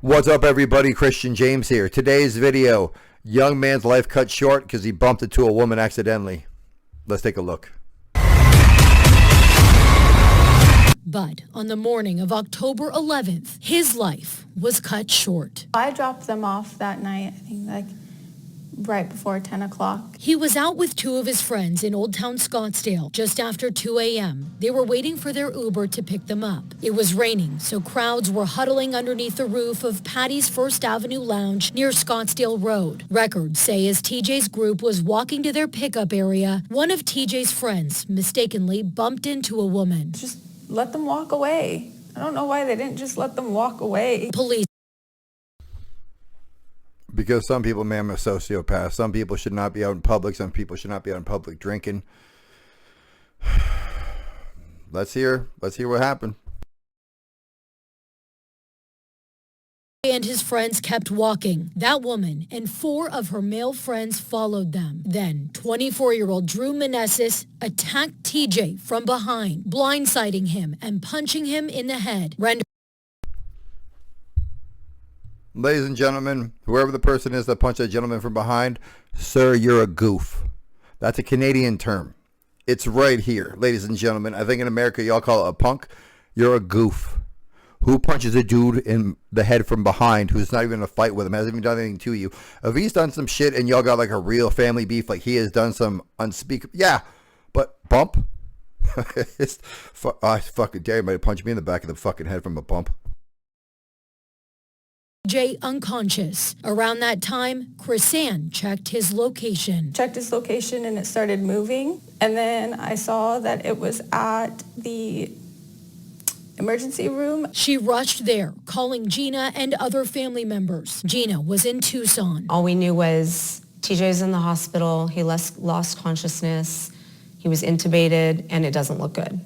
What's up, everybody? Christian James here. Today's video, young man's life cut short because he bumped into a woman accidentally. Let's take a look. But on the morning of October 11th, his life was cut short. I dropped them off that night, I think right before 10 o'clock. He was out with two of his friends in Old Town Scottsdale just after 2 a.m. They were waiting for their Uber to pick them up. It was raining, so crowds were huddling underneath the roof of Patty's First Avenue Lounge near Scottsdale Road. Records say as TJ's group was walking to their pickup area, one of TJ's friends mistakenly bumped into a woman. Just let them walk away. I don't know why they didn't just let them walk away. Police. Because some people, man, are sociopaths. Some people should not be out in public. Some people should not be out in public drinking. Let's hear what happened. And his friends kept walking. That woman and four of her male friends followed them. Then 24-year-old Drew Meneses attacked TJ from behind, blindsiding him and punching him in the head. Ladies and gentlemen, whoever the person is that punched that gentleman from behind, sir, you're a goof. That's a Canadian term. It's right here, ladies and gentlemen. I think in America y'all call it a punk. You're a goof. Who punches a dude in the head from behind who's not even in a fight with him, hasn't even done anything to you? If he's done some shit and y'all got like a real family beef, like he has done some unspeakable, yeah, but bump? I fucking dare anybody to punch me in the back of the fucking head from a bump. Jay unconscious. Around that time, Chrisann checked his location. Checked his location and it started moving. And then I saw that it was at the emergency room. She rushed there, calling Gina and other family members. Gina was in Tucson. All we knew was TJ's in the hospital. He lost consciousness. He was intubated, and it doesn't look good.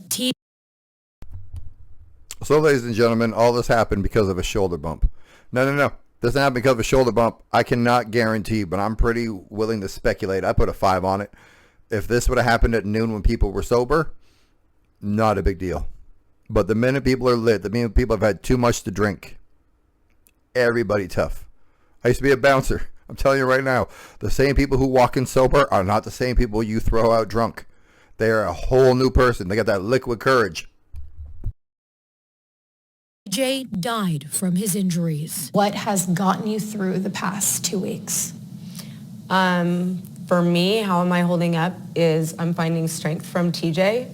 So, ladies and gentlemen, all this happened because of a shoulder bump. No. Doesn't happen because of a shoulder bump. I cannot guarantee, but I'm pretty willing to speculate. I put a 5 on it. If this would have happened at noon when people were sober, not a big deal. But the minute people are lit, the minute people have had too much to drink, everybody tough. I used to be a bouncer. I'm telling you right now, the same people who walk in sober are not the same people you throw out drunk. They are a whole new person. They got that liquid courage. Jay died from his injuries. What has gotten you through the past 2 weeks? For me, how am I holding up is I'm finding strength from TJ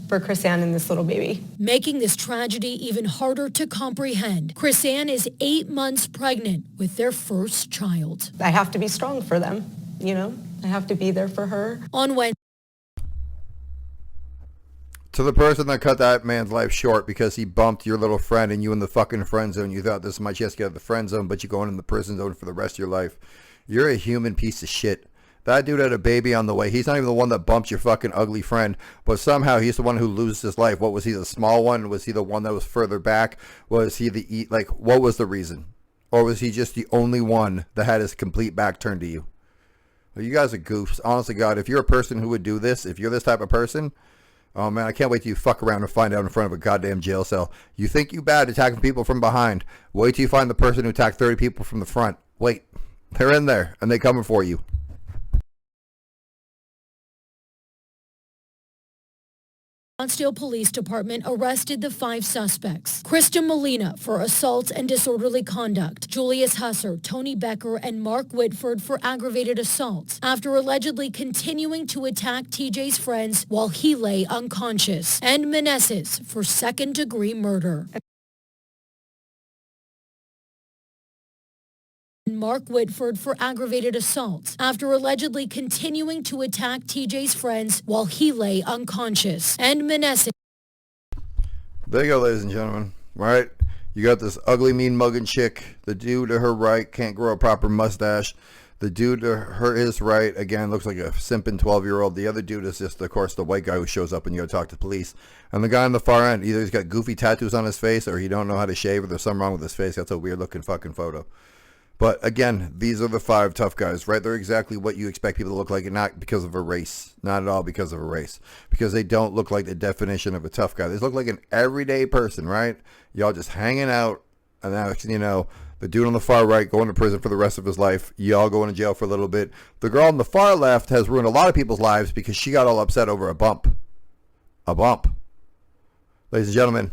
for Chrisann and this little baby. Making this tragedy even harder to comprehend, Chrisann is 8 months pregnant with their first child. I have to be strong for them, you know? I have to be there for her. On Wednesday, To the person that cut that man's life short because he bumped your little friend and you in the fucking friend zone, you thought this is my chance to get out of the friend zone, but you're going in the prison zone for the rest of your life. You're a human piece of shit. That dude had a baby on the way. He's not even the one that bumped your fucking ugly friend, but somehow he's the one who loses his life. What was he, the small one? Was he the one that was further back? Was he what was the reason? Or was he just the only one that had his complete back turned to you? Well, you guys are goofs. Honestly, God, if you're a person who would do this, if you're this type of person, oh man, I can't wait till you fuck around and find out in front of a goddamn jail cell. You think you bad attacking people from behind. Wait till you find the person who attacked 30 people from the front. Wait, they're in there and they're coming for you. Scottsdale Police Department arrested the 5 suspects. Krista Molina for assault and disorderly conduct. Julius Husser, Tony Becker, and Mark Whitford for aggravated assault after allegedly continuing to attack TJ's friends while he lay unconscious. And Meneses for second-degree murder. Mark Whitford for aggravated assault after allegedly continuing to attack TJ's friends while he lay unconscious. And Meneses. There you go, ladies and gentlemen. Right? You got this ugly, mean mugging chick. The dude to her right can't grow a proper mustache. The dude to his right, again, looks like a simping 12-year-old. The other dude is just, of course, the white guy who shows up and you go talk to police. And the guy on the far end, either he's got goofy tattoos on his face or he don't know how to shave or there's something wrong with his face. That's a weird-looking fucking photo. But again, these are the 5 tough guys, right? They're exactly what you expect people to look like, and not because of a race. Not at all because of a race. Because they don't look like the definition of a tough guy. They look like an everyday person, right? Y'all just hanging out, and now, you know, The dude on the far right going to prison for the rest of his life. Y'all going to jail for a little bit. The girl on the far left has ruined a lot of people's lives because she got all upset over a bump. A bump. Ladies and gentlemen,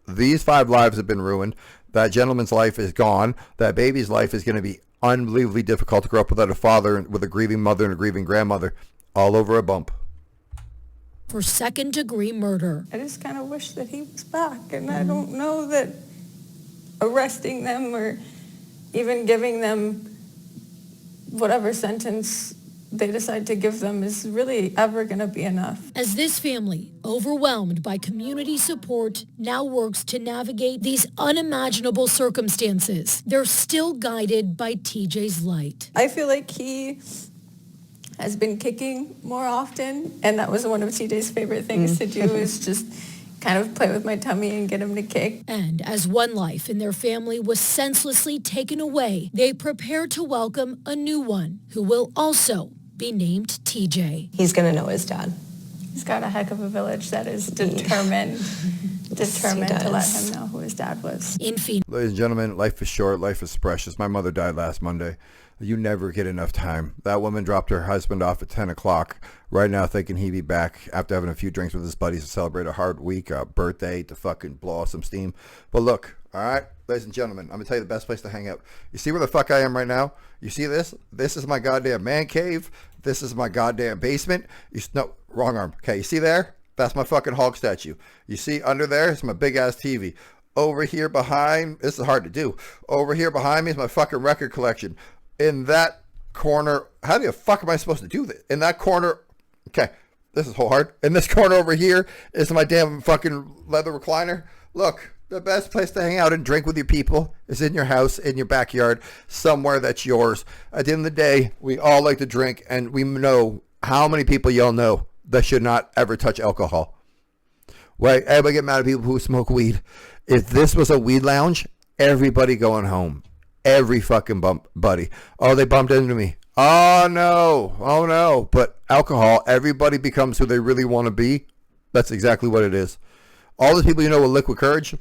these 5 lives have been ruined. That gentleman's life is gone. That baby's life is going to be unbelievably difficult to grow up without a father, with a grieving mother and a grieving grandmother, all over a bump. For second-degree murder. I just kind of wish that he was back, and I don't know that arresting them or even giving them whatever sentence they decide to give them is really ever going to be enough. As this family, overwhelmed by community support, now works to navigate these unimaginable circumstances, they're still guided by TJ's light. I feel like he has been kicking more often, and that was one of TJ's favorite things to do, is just kind of play with my tummy and get him to kick. And as one life in their family was senselessly taken away, they prepare to welcome a new one who will also be named TJ. He's going to know his dad. He's got a heck of a village that is determined to let him know who his dad was. In Phoenix. Ladies and gentlemen, life is short. Life is precious. My mother died last Monday. You never get enough time. That woman dropped her husband off at 10 o'clock. Right now thinking he'd be back after having a few drinks with his buddies to celebrate a hard week, a birthday, to fucking blow off some steam. But look, all right, ladies and gentlemen, I'm going to tell you the best place to hang out. You see where the fuck I am right now? You see this? This is my goddamn man cave. This is my goddamn basement. No, wrong arm. Okay, you see there? That's my fucking Hulk statue. You see under there? It's my big-ass TV. Over here behind, this is hard to do. Over here behind me is my fucking record collection. In that corner, how the fuck am I supposed to do this? In that corner, okay, this is hard. In this corner over here is my damn fucking leather recliner. Look, the best place to hang out and drink with your people is in your house, in your backyard, somewhere that's yours. At the end of the day, we all like to drink, and we know how many people y'all know that should not ever touch alcohol. Right? Everybody get mad at people who smoke weed. If this was a weed lounge, everybody going home. Every fucking buddy. Oh, they bumped into me. Oh no. But alcohol, everybody becomes who they really want to be. That's exactly what it is. All the people you know with liquid courage,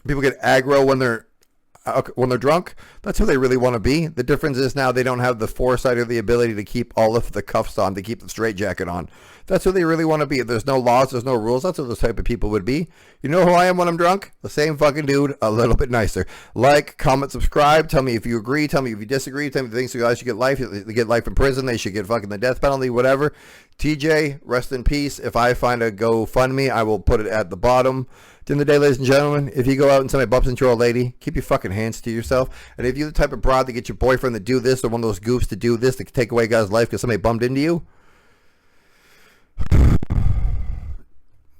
people get aggro when they're drunk. That's who they really want to be. The difference is now they don't have the foresight or the ability to keep all of the cuffs on, to keep the straitjacket on. That's who they really want to be. If there's no laws, there's no rules. That's what those type of people would be. You know who I am when I'm drunk? The same fucking dude, a little bit nicer. Like, comment, subscribe. Tell me if you agree. Tell me if you disagree. Tell me if you think you guys should get life. They get life in prison. They should get fucking the death penalty, whatever. TJ, rest in peace. If I find a GoFundMe, I will put it at the bottom. At the end of the day, ladies and gentlemen, if you go out and somebody bumps into your old lady, keep your fucking hands to yourself. And if you're the type of broad to get your boyfriend to do this, or one of those goofs to do this, to take away a guy's life because somebody bumped into you,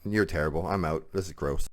you're terrible. I'm out. This is gross.